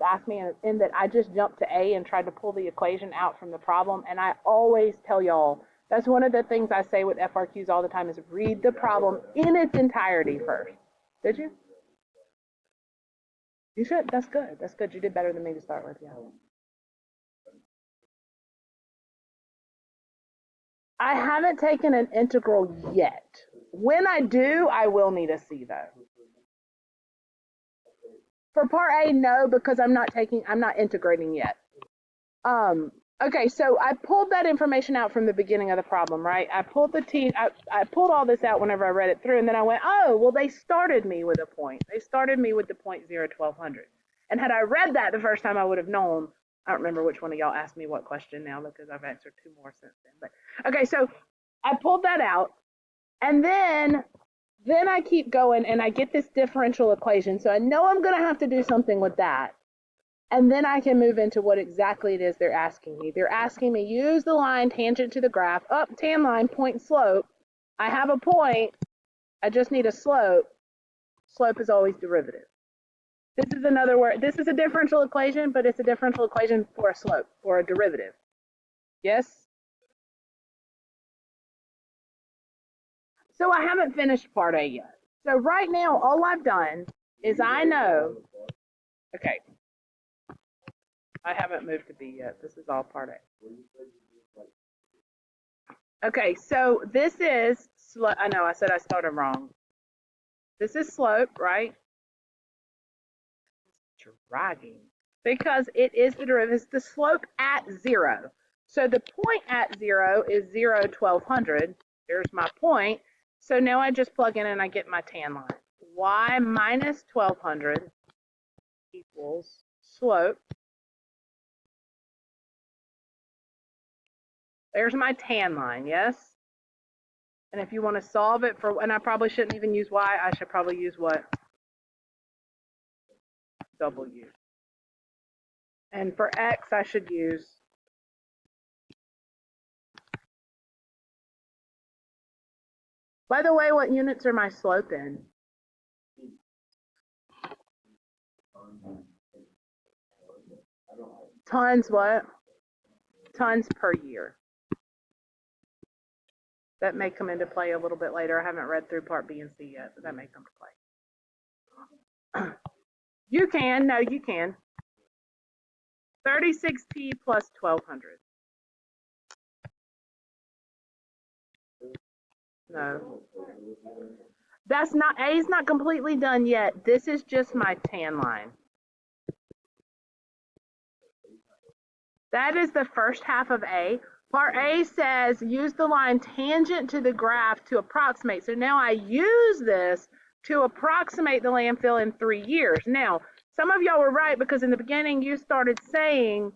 ask me, in that I just jumped to A and tried to pull the equation out from the problem. And I always tell y'all, that's one of the things I say with FRQs all the time is read the problem in its entirety first. Did you? You should. That's good. That's good. You did better than me to start with, yeah. I haven't taken an integral yet. When I do, I will need a C though. For part A, no, because I'm not integrating yet. Okay, so I pulled that information out from the beginning of the problem, right? I pulled I pulled all this out whenever I read it through, and then I went, oh, well, they started me with a point. They started me with the point 0, 1200. And had I read that the first time, I would have known. I don't remember which one of y'all asked me what question now because I've answered 2 more since then. But okay, so I pulled that out, and then I keep going, and I get this differential equation. So I know I'm going to have to do something with that. And then I can move into what exactly it is they're asking me. They're asking me, use the line tangent to the graph, up, tan line, point, slope. I have a point. I just need a slope. Slope is always derivative. This is another word. This is a differential equation, but it's a differential equation for a slope, for a derivative. Yes? So I haven't finished part A yet. So right now, all I've done is I know, okay, I haven't moved to B yet. This is all part A. Okay, so this is, I know I said I started wrong. This is slope, right? Dragging. Because it is the derivative, it's the slope at 0. So the point at 0 is 0, 1200. There's my point. So now I just plug in and I get my tan line. Y minus 1200 equals slope. There's my tan line, yes? And if you want to solve it for, and I probably shouldn't even use y, I should probably use what? W. And for x, I should use by the way, what units are my slope in? Tons what? Tons per year. That may come into play a little bit later. I haven't read through part B and C yet, but that may come to play. You can. No, you can. 36T plus 1200. No. That's not, A is not completely done yet. This is just my tan line. That is the first half of A. Part A says use the line tangent to the graph to approximate. So now I use this to approximate the landfill in 3 years. Now, some of y'all were right because in the beginning you started saying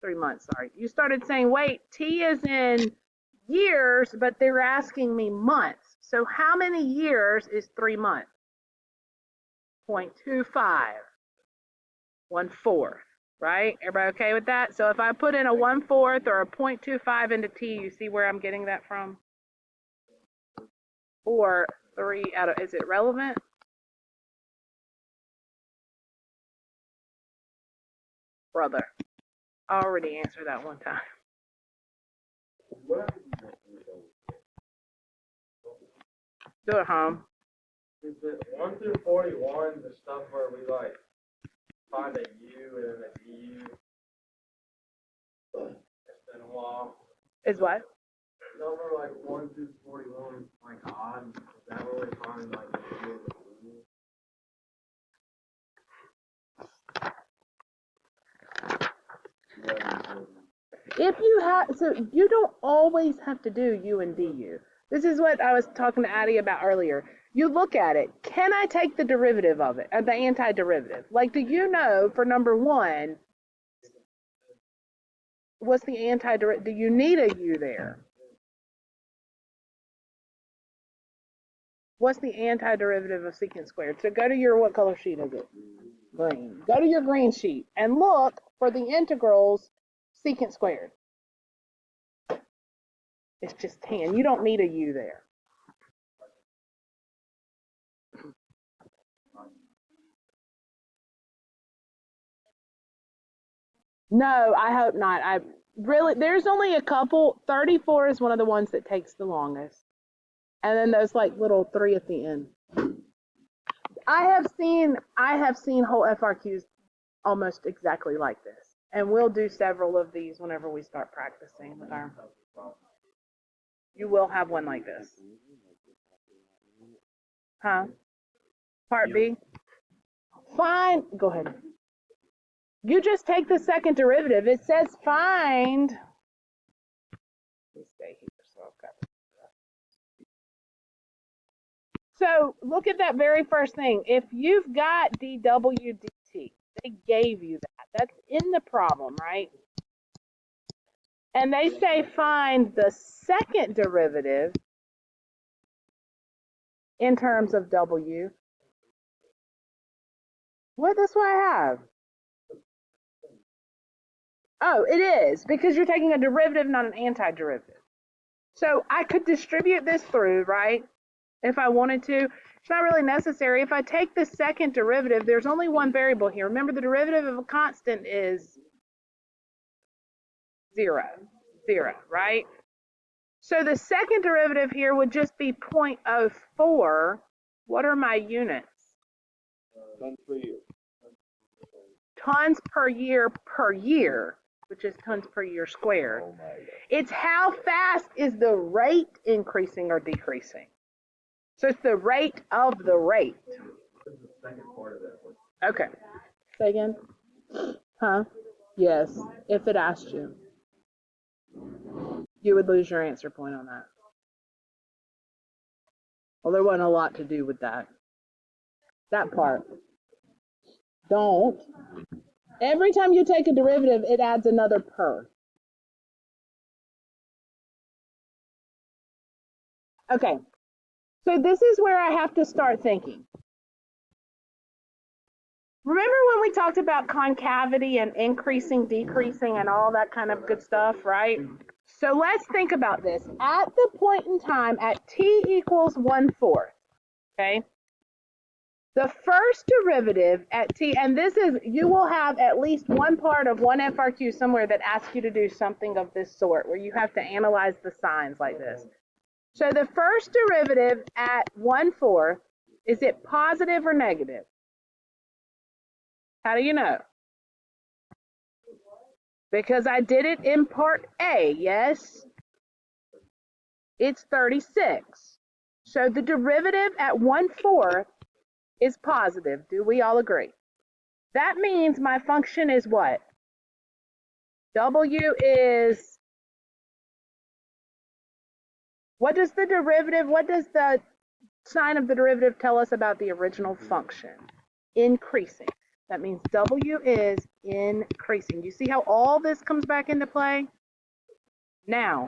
3 months, sorry. You started saying, wait, T is in years, but they're asking me months. So how many years is 3 months? 0.25, 1/4. Right? Everybody okay with that? So if I put in a 1/4 or a 0.25 into T, you see where I'm getting that from? Or 3 out of, is it relevant? Brother, I already answered that one time. Do it, home. Is it 1 through 41 the stuff where we like find a U and then a DU? It's been a while. Is what? Number like 1 through 41, like odd. Is that where we find like a U and a DU? If you have, so you don't always have to do U and DU. This is what I was talking to Addie about earlier. You look at it. Can I take the derivative of it, the antiderivative? Like, do you know for number 1, what's the antiderivative? Do you need a U there? What's the antiderivative of secant squared? So go to your, what color sheet is it? Green. Go to your green sheet and look for the integrals secant squared. It's just tan. You don't need a U there. No, I hope not. I really, there's only a couple. 34 is one of the ones that takes the longest. And then those like little 3 at the end. I have seen whole FRQs almost exactly like this. And we'll do several of these whenever we start practicing with our. You will have one like this. Huh? Part B? Fine. Go ahead. You just take the second derivative. It says find. Let me stay here. So look at that very first thing. If you've got dw dt, they gave you that. That's in the problem, right? And they say find the second derivative in terms of w. What? That's what I have. Oh, it is, because you're taking a derivative, not an antiderivative. So I could distribute this through, right? If I wanted to. It's not really necessary. If I take the second derivative, there's only one variable here. Remember, the derivative of a constant is 0, right? So the second derivative here would just be 0.04. What are my units? Tons per year. Tons per year, which is tons per year squared. Oh my God. It's how fast is the rate increasing or decreasing. So it's the rate of the rate. This is the second part of that one. Okay. Say again? Huh? Yes. If it asked you. You would lose your answer point on that. Well, there wasn't a lot to do with that. That part. Don't. Every time you take a derivative, it adds another per. Okay. So this is where I have to start thinking. Remember when we talked about concavity and increasing, decreasing, and all that kind of good stuff, right? So let's think about this. At the point in time at t equals 1/4, okay? The first derivative at t, and this is, you will have at least one part of one FRQ somewhere that asks you to do something of this sort, where you have to analyze the signs like this. So the first derivative at 1/4, is it positive or negative? How do you know? Because I did it in part A, yes? It's 36. So the derivative at 1/4 is positive. Do we all agree? That means my function is what? W is, what does the sign of the derivative tell us about the original function? Increasing. That means W is increasing. You see how all this comes back into play? Now,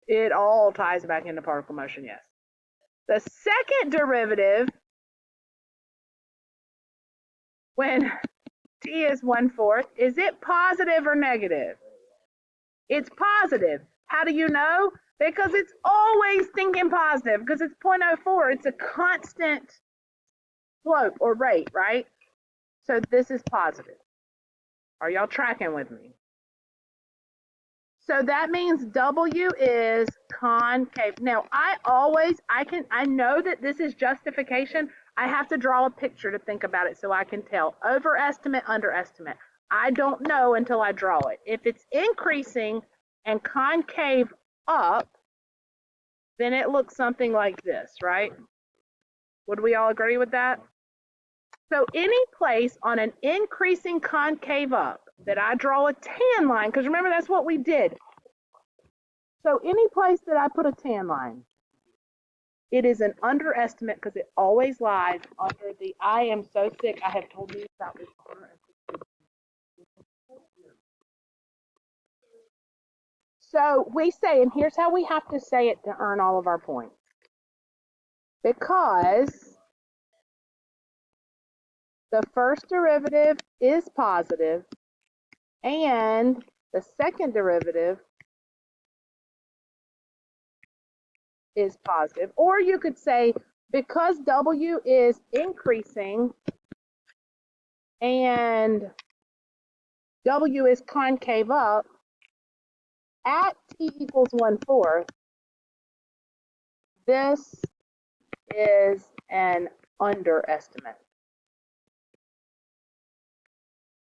it all ties back into particle motion, yes. The second derivative, when t is 1/4, is it positive or negative? It's positive. How do you know? Because it's always thinking positive, because it's 0.04. It's a constant slope or rate, right? So this is positive. Are y'all tracking with me? So that means W is concave. Now, I know that this is justification. I have to draw a picture to think about it so I can tell. Overestimate, underestimate. I don't know until I draw it. If it's increasing and concave up, then it looks something like this, right? Would we all agree with that? So any place on an increasing concave up that I draw a tan line, because remember, that's what we did. So any place that I put a tan line, it is an underestimate, because it always lies under the, I am so sick, I have told you about this before. So we say, and here's how we have to say it to earn all of our points. Because the first derivative is positive and the second derivative is positive. Or you could say, because W is increasing and W is concave up, at t equals 1/4, this is an underestimate.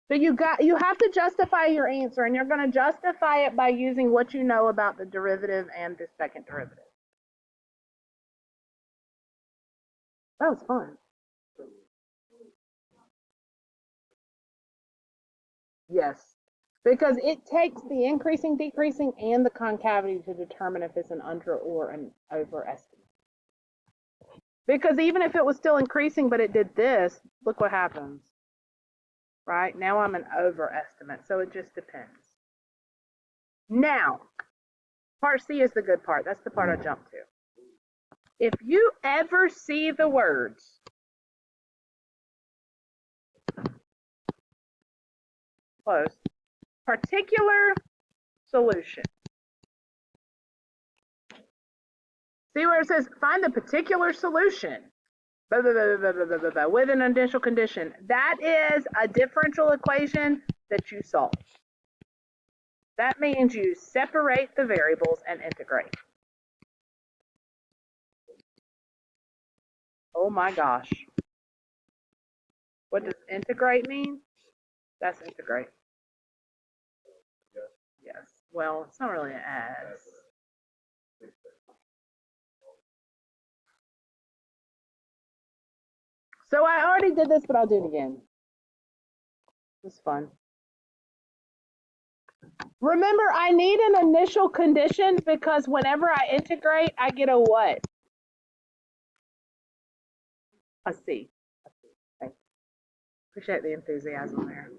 So you have to justify your answer, and you're going to justify it by using what you know about the derivative and the second derivative. That was fun. Yes, because it takes the increasing, decreasing, and the concavity to determine if it's an under or an overestimate. Because even if it was still increasing, but it did this, look what happens. Right? Now I'm an overestimate, so it just depends. Now, part C is the good part. That's the part I jumped to. If you ever see the words close, particular solution. See where it says find the particular solution with an initial condition. That is a differential equation that you solve. That means you separate the variables and integrate. Oh my gosh. What does integrate mean? That's integrate. Yes. Well, it's not really an as. So I already did this, but I'll do it again. It's fun. Remember, I need an initial condition because whenever I integrate, I get a what? A C. Thank you. Appreciate the enthusiasm there.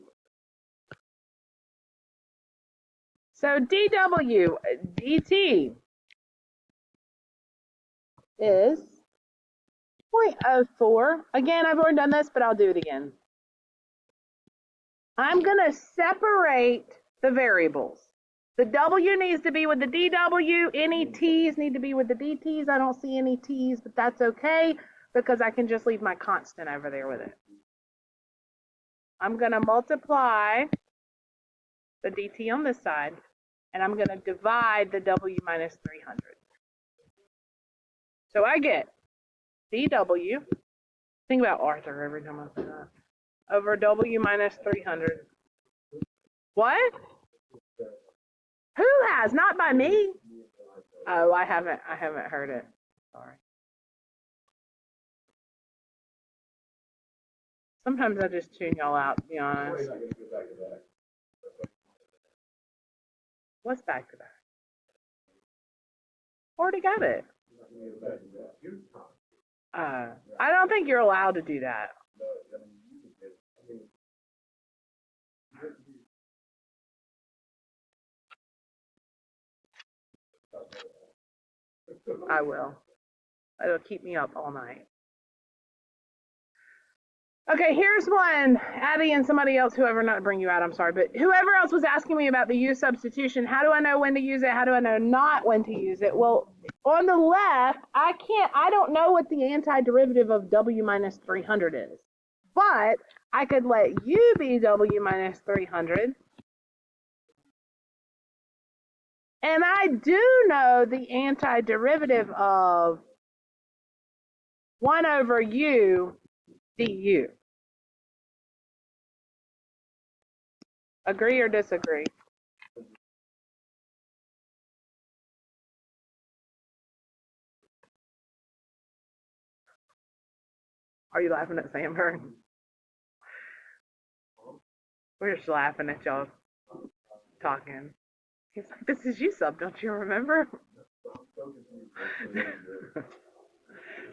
So dw dt is 0.04. Again, I've already done this, but I'll do it again. I'm going to separate the variables. The W needs to be with the DW. Any T's need to be with the DT's. I don't see any T's, but that's okay because I can just leave my constant over there with it. I'm going to multiply the DT on this side, and I'm going to divide the W minus 300. So I get DW, think about Arthur every time I say that, over W minus 300. What? Who has? Not by me. Oh, I haven't heard it. Sorry. Sometimes I just tune y'all out, to be honest. What's back to back? Already got it. I don't think you're allowed to do that. I will. It'll keep me up all night. Okay, here's one. Abby and somebody else, whoever, not to bring you out, I'm sorry, but whoever else was asking me about the U substitution. How do I know when to use it? How do I know not when to use it? Well, on the left, I don't know what the antiderivative of W minus 300 is. But I could let U be W minus 300. And I do know the antiderivative of 1 over U du. Agree or disagree? Are you laughing at Sandberg? We're just laughing at y'all talking. He's like, this is you sub, don't you remember?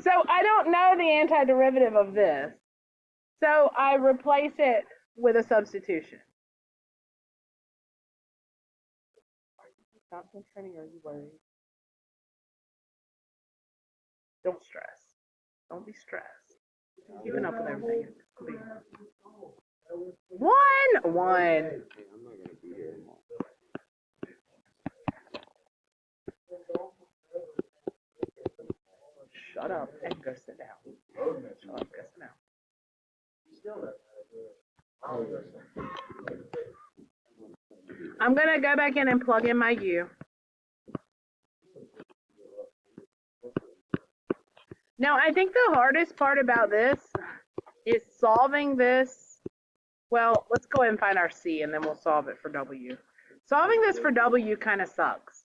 So I don't know the antiderivative of this. So I replace it with a substitution. Stop concerning, or are you worried? Don't stress. Don't be stressed. Keeping up with everything. One. I'm not gonna be here tomorrow. Shut up and go sit down. Shut up, go sit down. I'm going to go back in and plug in my U. Now, I think the hardest part about this is solving this. Well, let's go ahead and find our C, and then we'll solve it for W. Solving this for W kind of sucks.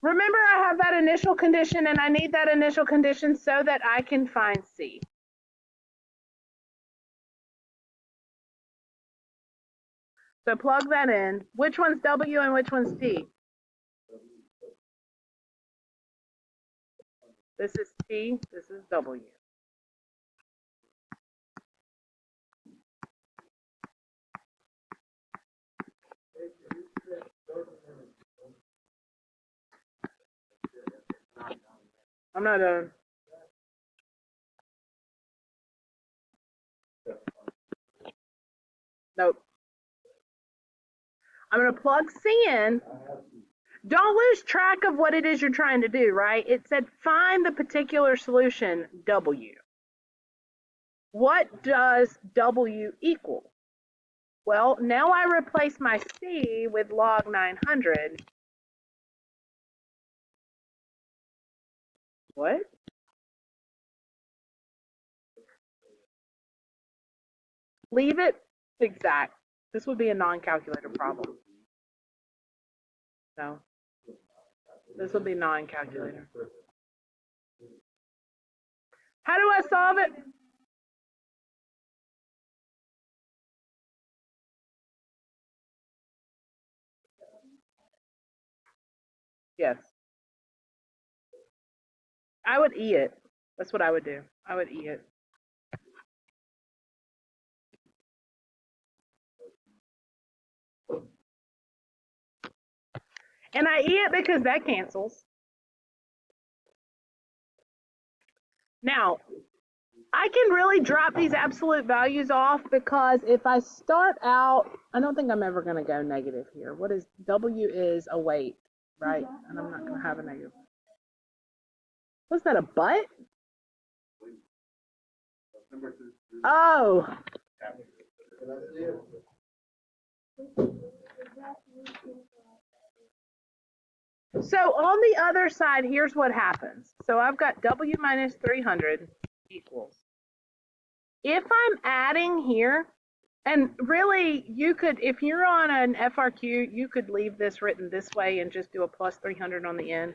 Remember, I have that initial condition, and I need that initial condition so that I can find C. So plug that in. Which one's W and which one's T? This is T, this is W. I'm not done. Nope. I'm going to plug C in. Don't lose track of what it is you're trying to do, right? It said find the particular solution, W. What does W equal? Well, now I replace my C with log 900. What? Leave it exact. This would be a non-calculator problem. No. This will be non-calculator. How do I solve it? Yes. I would E it. That's what I would do. I would E it. And I E it because that cancels. Now, I can really drop these absolute values off because if I start out, I don't think I'm ever going to go negative here. What is W is a weight, right? And I'm not going to have a negative. Was that a butt? Oh. So on the other side, here's what happens. So I've got W minus 300 equals. If I'm adding here, and really you could, if you're on an FRQ, you could leave this written this way and just do a plus 300 on the end.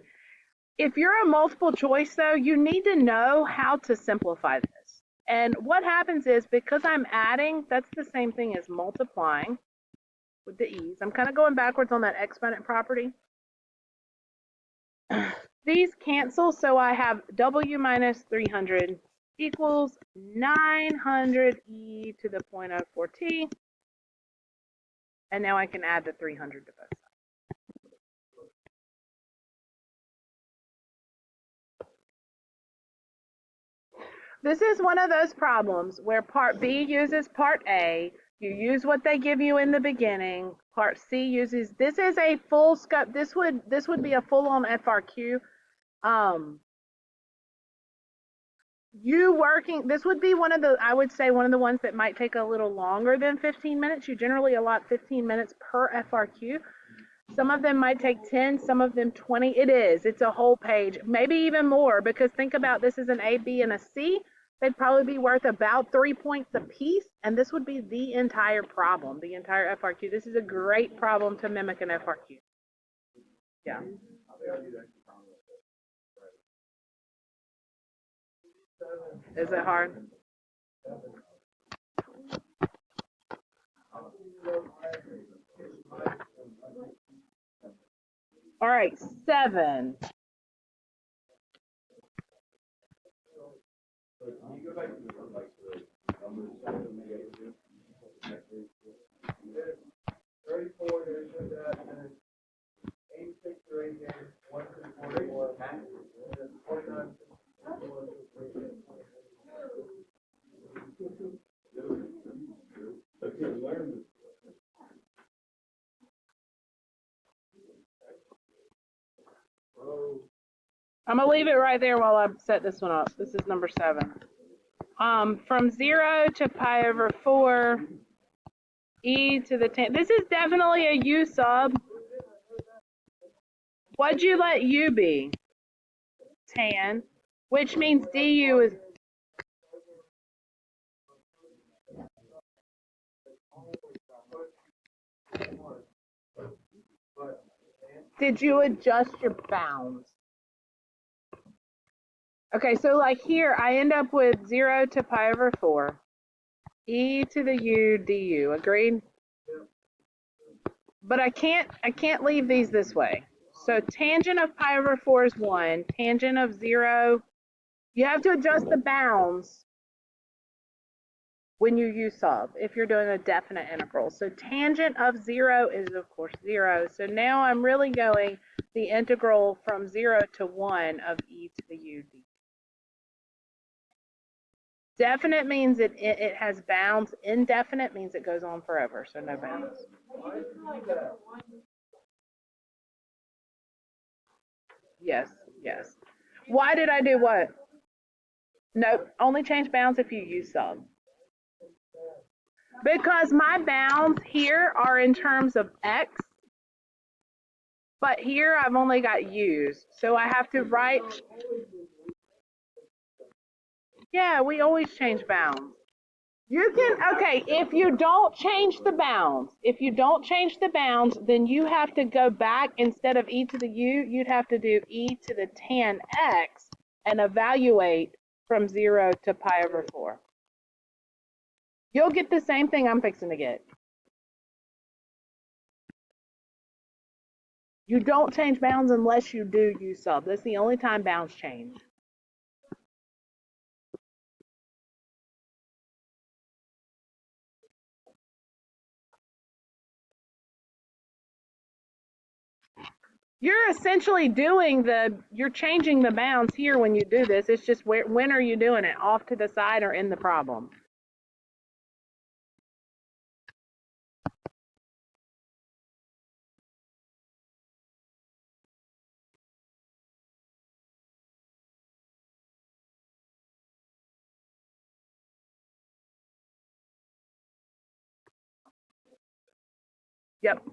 If you're a multiple choice though, you need to know how to simplify this. And what happens is because I'm adding, that's the same thing as multiplying with the e's. I'm kind of going backwards on that exponent property. These cancel, so I have W minus 300 equals 900 e to the 0.04t. And now I can add the 300 to both sides. This is one of those problems where part B uses part A. You use what they give you in the beginning. Part C uses, this is a full scope. This would be a full-on FRQ. This would be one of the, I would say one of the ones that might take a little longer than 15 minutes. You generally allot 15 minutes per FRQ. Some of them might take 10, some of them 20. It's a whole page, maybe even more, because think about this is an A, B, and a C. They'd probably be worth about 3 points a piece, and this would be the entire problem, the entire FRQ. This is a great problem to mimic an FRQ. Yeah. Is it hard? All right, 7. Can you go back to the numbers? 34, there's that, 86 or 88, 1 through 41, 49. I'm gonna leave it right there while I set this one up. This is number 7. From 0 to pi over 4, e to the tan. This is definitely a u sub. What'd you let u be? Tan, which means du is. Did you adjust your bounds? Okay, so like here, I end up with 0 to pi over 4, e to the u du. Agreed? But I can't leave these this way. So tangent of pi over 4 is 1. Tangent of 0, you have to adjust the bounds when you u sub, if you're doing a definite integral. So tangent of 0 is, of course, 0. So now I'm really going the integral from 0 to 1 of e to the u du. Definite means it has bounds. Indefinite means it goes on forever, so no bounds. Yes, yes. Why did I do what? Nope, only change bounds if you use sub. Because my bounds here are in terms of x, but here I've only got u's. So I have to write, yeah, we always change bounds. You can, okay, if you don't change the bounds, then you have to go back, instead of e to the u, you'd have to do e to the tan x and evaluate from 0 to pi over 4. You'll get the same thing I'm fixing to get. You don't change bounds unless you do u sub. That's the only time bounds change. You're essentially you're changing the bounds here when you do this. It's just when are you doing it? Off to the side or in the problem? Yep.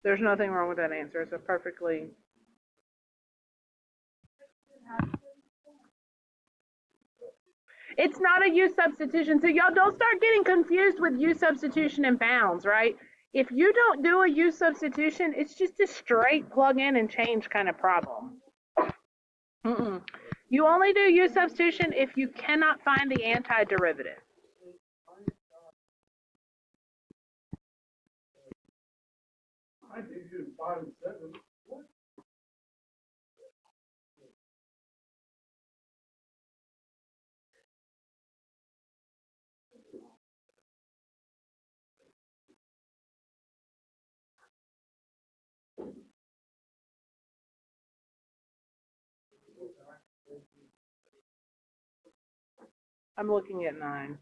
There's nothing wrong with that answer. It's a perfectly... It's not a u substitution. So y'all don't start getting confused with u substitution and bounds, right? If you don't do a u substitution, it's just a straight plug in and change kind of problem. You only do u substitution if you cannot find the antiderivative. I did you 5 and 7. I'm looking at 9.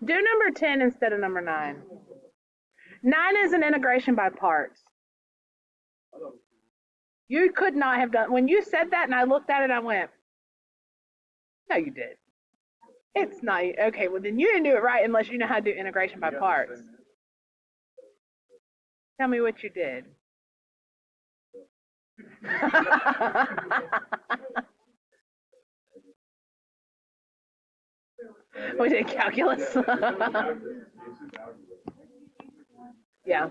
Do number 10 instead of number 9. 9 is an integration by parts. You could not have done, when you said that and I looked at it, I went, no, you did. It's not, okay, well then you didn't do it right unless you know how to do integration by parts. Tell me what you did. We did calculus. Yeah.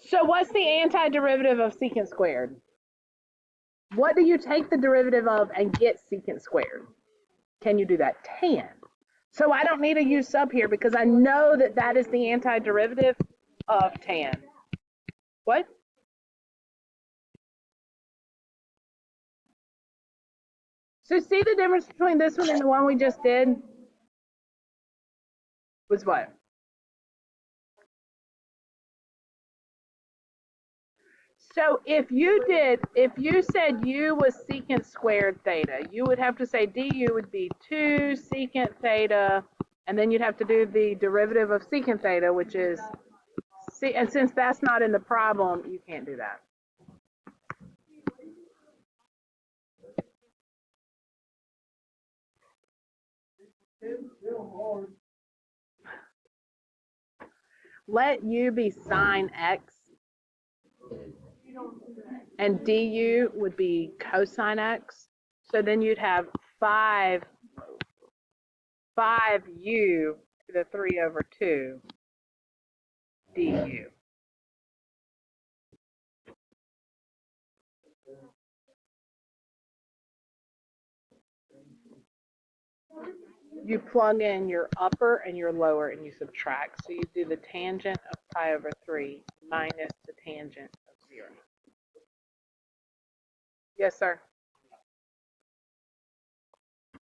So what's the antiderivative of secant squared? What do you take the derivative of and get secant squared? Can you do that? Tan. So I don't need to use sub here because I know that that is the antiderivative of tan. What? So see the difference between this one and the one we just did? Was what? So if you said u was secant squared theta, you would have to say du would be 2 secant theta, and then you'd have to do the derivative of secant theta, which is See, and since that's not in the problem, you can't do that. Let u be sine x, and du would be cosine x. So then you'd have 5u to the 3/2 du. You plug in your upper and your lower and you subtract. So you do the tangent of pi/3 minus the tangent of 0. Yes, sir.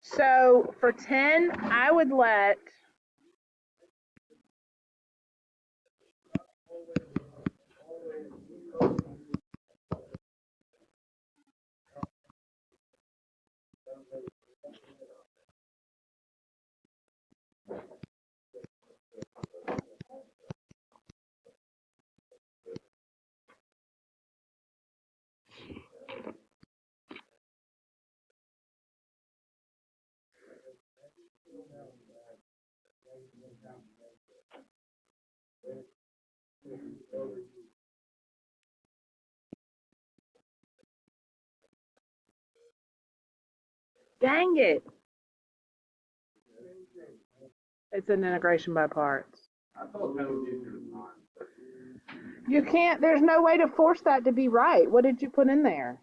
So for 10, I would let dang it. It's an integration by parts. You can't, there's no way to force that to be right. What did you put in there?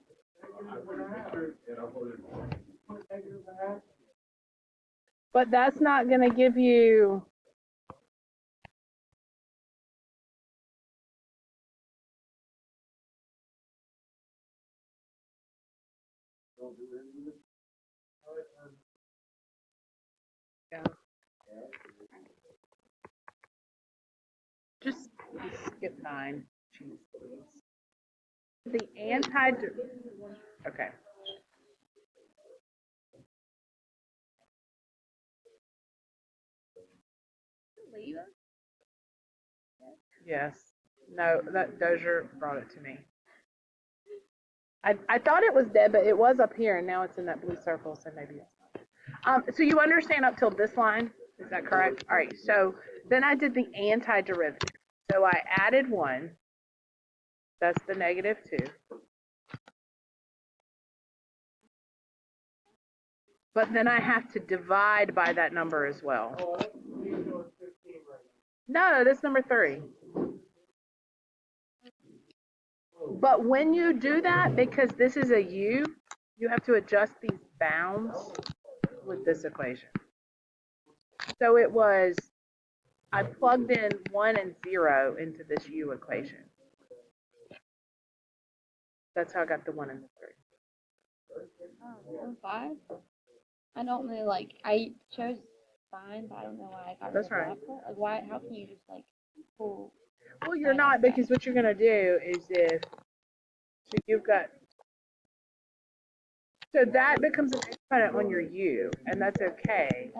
But that's not going to give you. Yeah. Just skip 9. Jeez, please. The anti. Okay. Yes. No, that Dozier brought it to me. I thought it was dead, but it was up here, and now it's in that blue circle, so maybe it's not. So you understand up till this line? Is that correct? All right. So then I did the antiderivative. So I added 1. That's the -2. But then I have to divide by that number as well. No, that's number 3. But when you do that, because this is a u, you have to adjust these bounds with this equation. So it was, I plugged in 1 and 0 into this u equation. That's how I got the 1 and the 3. 5? I don't really like, I chose sine, but I don't know why I got That's rid of right. that part. Like, why, how can you just, like, pull? Well, you're not, because what you're going to do is so you've got, so that becomes an exponent on your u, and that's okay.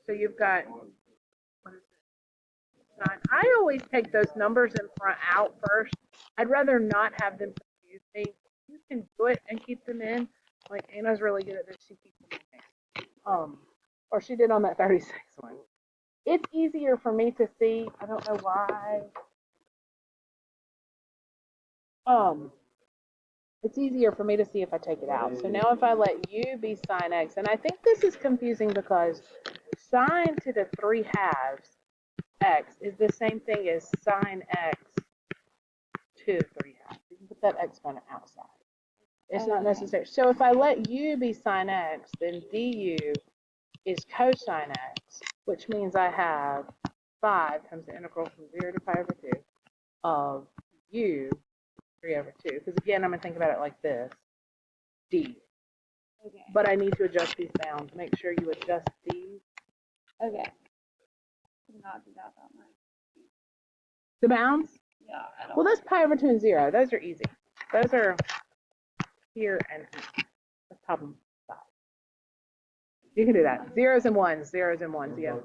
So you've got, I always take those numbers in front out first. I'd rather not have them confuse me. You can do it and keep them in. Like Anna's really good at this. She keeps them in there. Or she did on that 36 one. It's easier for me to see. I don't know why. It's easier for me to see if I take it out. So now if I let u be sine x, and I think this is confusing because sine to the 3 halves x is the same thing as sine x to 3 halves. You can put that exponent outside. It's not necessary. So if I let u be sine x, then du is cosine x, which means I have 5 times the integral from 0 to pi/2 of u 3/2. Because again, I'm going to think about it like this. D. Okay. But I need to adjust these bounds. Make sure you adjust these. Okay. Not do that much. The bounds? Yeah, I don't. Well, that's pi/2 and 0. Those are easy. Those are here and here. That's problem 5. You can do that. Zeros and ones, yeah.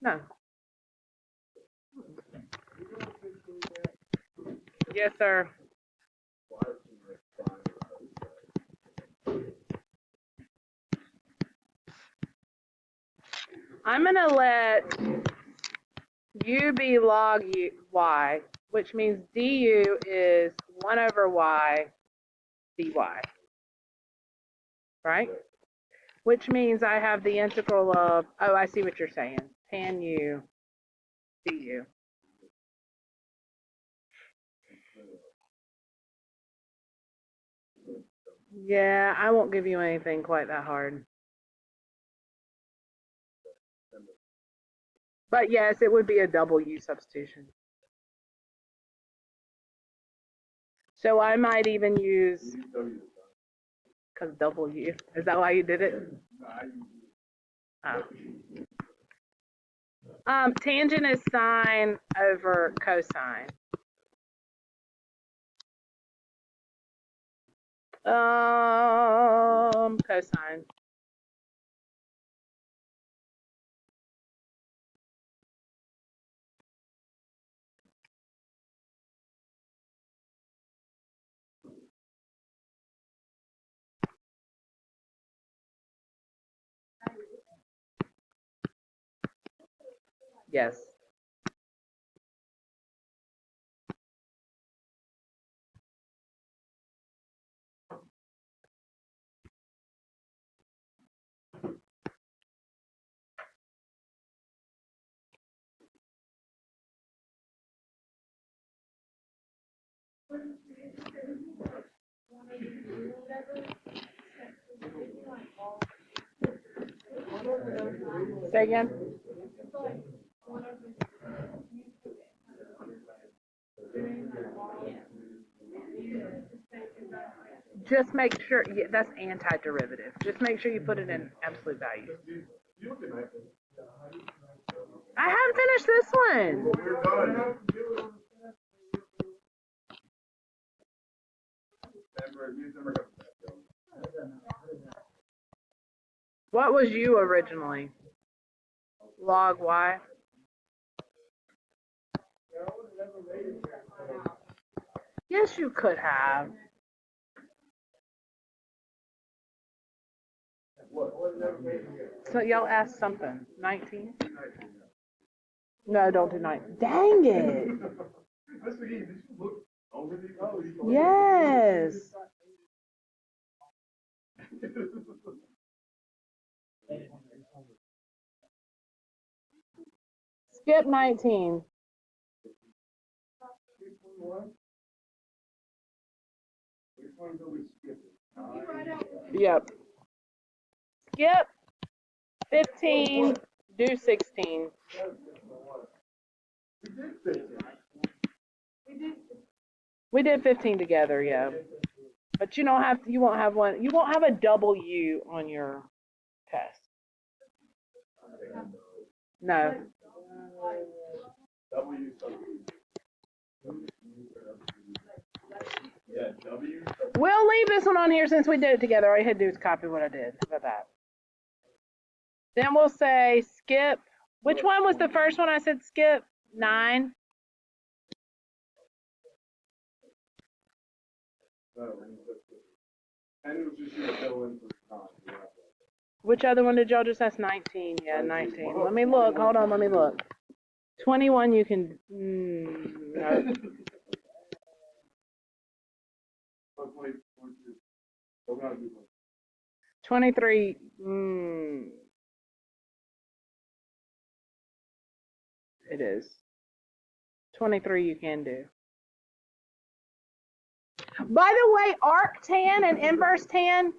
No. Yes, sir. I'm going to let u be log y, which means du is 1 over y dy, right? Which means I have the integral of, oh, I see what you're saying, tan u du. Yeah, I won't give you anything quite that hard. But yes, it would be a double u substitution. So I might even use, because double u, is that why you did it? Oh. Tangent is sine over cosine. Cosine. Yes. Say again? Just make sure, yeah, that's antiderivative. Just make sure you put it in absolute value. I haven't finished this one. What was u originally? Log y? Yes, you could have. So y'all asked something. 19? No, don't do 19. Dang it. Yes. Skip 19. Yep. Skip 15, do 16. We did 15 together, yeah. But you don't have, you won't have one, you won't have a double U on your test. No. We'll leave this one on here since we did it together. All you had to do is copy what I did. How about that? Then we'll say skip. Which one was the first one I said skip? 9. Which other one did y'all just ask? 19. Yeah, 19. Let me look. Hold on. Let me look. 21 you can. No. 23. It is. 23 you can do. By the way, arctan and inverse tan,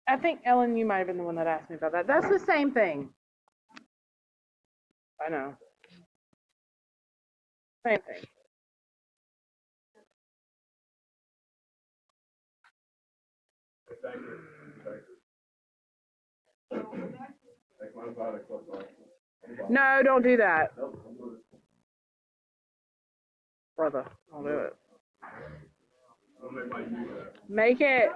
I think, Ellen, you might have been the one that asked me about that. That's the same thing. I know. Same thing. No, don't do that. Brother, don't do it. Make it.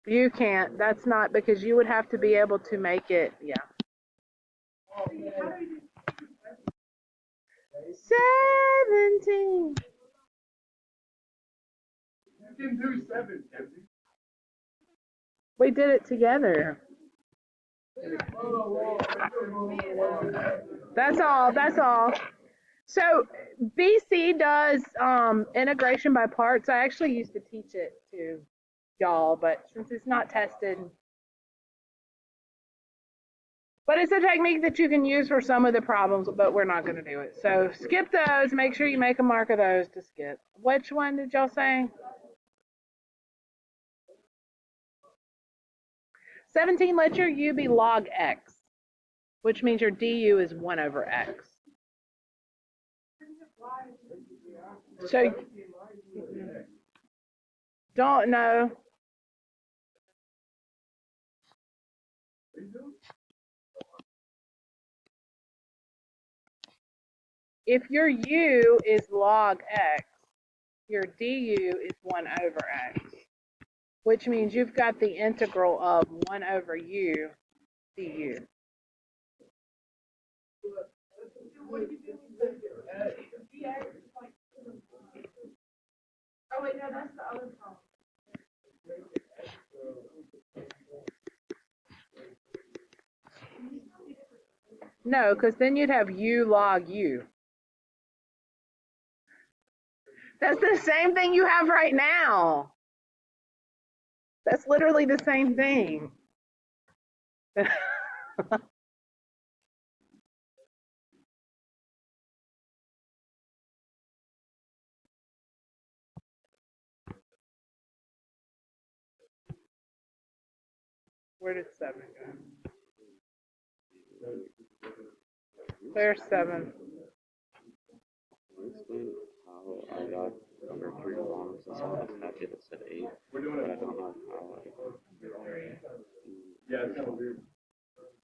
You can't. That's not because you would have to be able to make it. Yeah. 17. You can do 7, Kenzie. We did it together. That's all. That's all. So BC does integration by parts. I actually used to teach it to y'all, but since it's not tested, but it's a technique that you can use for some of the problems, but we're not going to do it. So skip those. Make sure you make a mark of those to skip. Which one did y'all say? 17, let your u be log x, which means your du is 1 over x. So don't know. If your u is log x, your du is 1 over x, which means you've got the integral of 1 over u du. Oh wait, no, that's the other problem. No, because then you'd have u log u. That's the same thing you have right now. That's literally the same thing. Where did 7 go? There's 7. Explain how I got number 3 wrong since I had a packet that said 8, but I don't know how Yeah, it's kind of weird.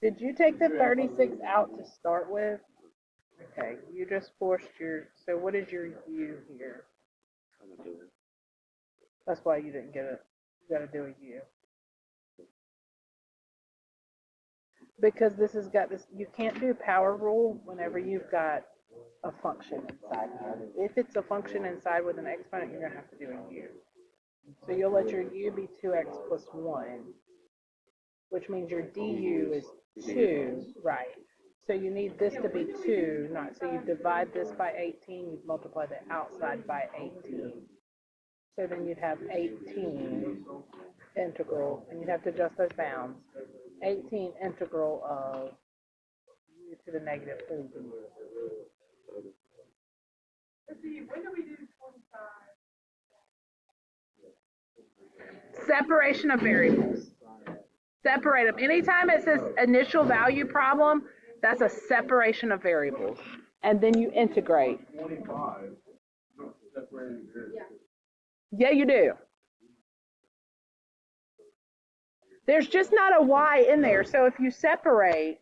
Did you take the 36 out to start with? Okay, you just forced your, so what is your u here? I'm gonna do it. That's why you didn't get it. You got to do a u. Because this has got this, you can't do power rule whenever you've got a function inside. If it's a function inside with an exponent, you're going to have to do a u. So you'll let your u be 2x plus 1, which means your du is 2, right? So you need this to be 2, not, so you divide this by 18, you multiply the outside by 18. So then you'd have 18 integral, and you'd have to adjust those bounds. 18 integral of u to the negative 3. Separation of variables. Separate them. Anytime it says initial value problem, that's a separation of variables. And then you integrate. 25. Separating here. Yeah, you do. There's just not a y in there. So if you separate,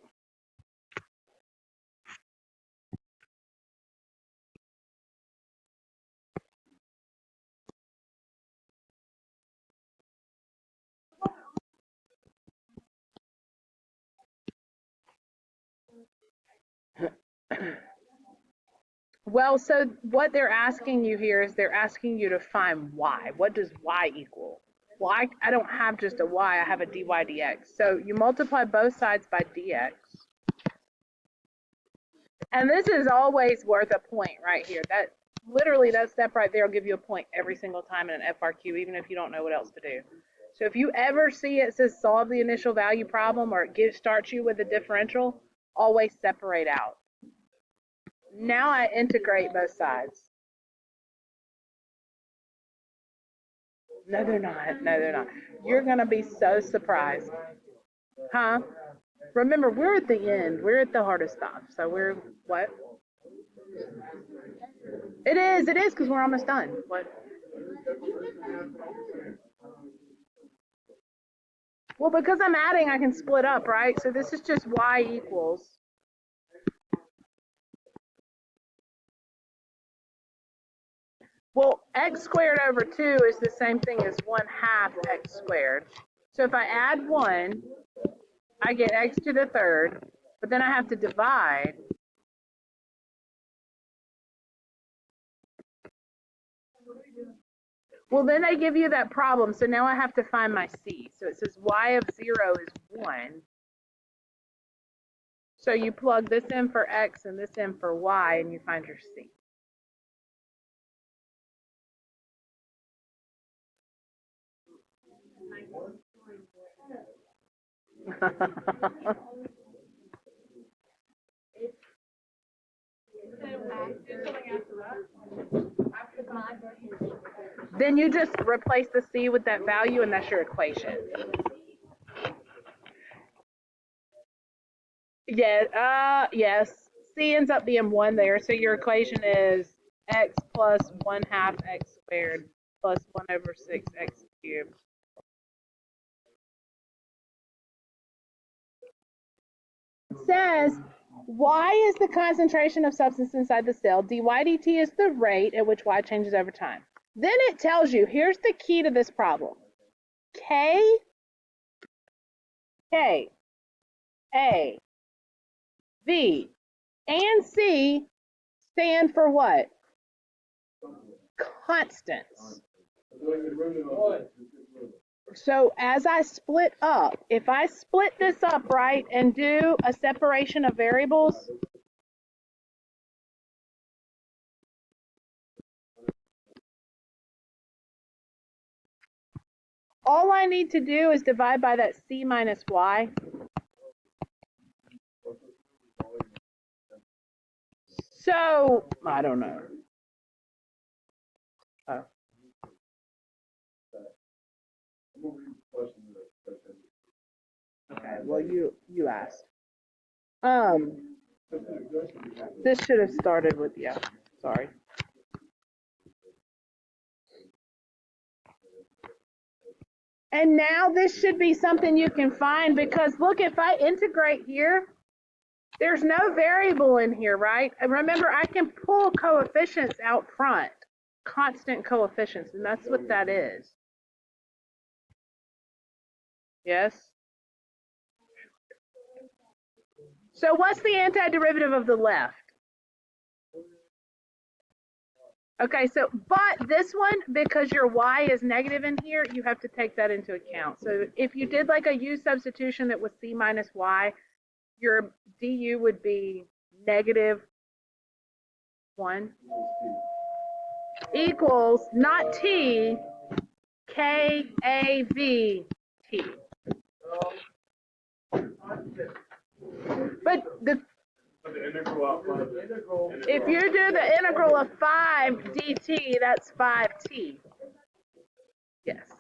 well, so what they're asking you here is they're asking you to find y. What does y equal? Well, I don't have just a y, I have a dy dx. So you multiply both sides by dx. And this is always worth a point right here. That literally, that step right there will give you a point every single time in an FRQ, even if you don't know what else to do. So if you ever see it says solve the initial value problem, or it starts you with a differential, always separate out. Now I integrate both sides. No, they're not. No, they're not. You're going to be so surprised. Huh? Remember, we're at the end. We're at the hardest stuff. So we're, what? It is, because we're almost done. What? Well, because I'm adding, I can split up, right? So this is just y equals. Well, x squared over 2 is the same thing as 1/2 x squared. So if I add 1, I get x to the third, but then I have to divide. Well, then they give you that problem, so now I have to find my c. So it says y of 0 is 1. So you plug this in for x and this in for y, and you find your c. Then you just replace the c with that value, and that's your equation. Yeah, yes. C ends up being 1 there, so your equation is x plus 1/2 x squared plus 1 over 6 x cubed. Says, y is the concentration of substance inside the cell. dy dt is the rate at which y changes over time. Then it tells you, here's the key to this problem. K, A, V, and C stand for what? Constants. So as I split up, if I split this up, right, and do a separation of variables, all I need to do is divide by that c minus y. So, I don't know. Oh. Okay, well, you asked. This should have started with, yeah, sorry. And now this should be something you can find, because look, if I integrate here, there's no variable in here, right? And remember, I can pull coefficients out front, constant coefficients, and that's what that is. Yes? So what's the antiderivative of the left? Okay, so, but this one, because your y is negative in here, you have to take that into account. So if you did like a u substitution that was c minus y, your du would be -1 equals, not t, k-a-v t. But if you do the integral of 5 dt, that's 5t. Yes.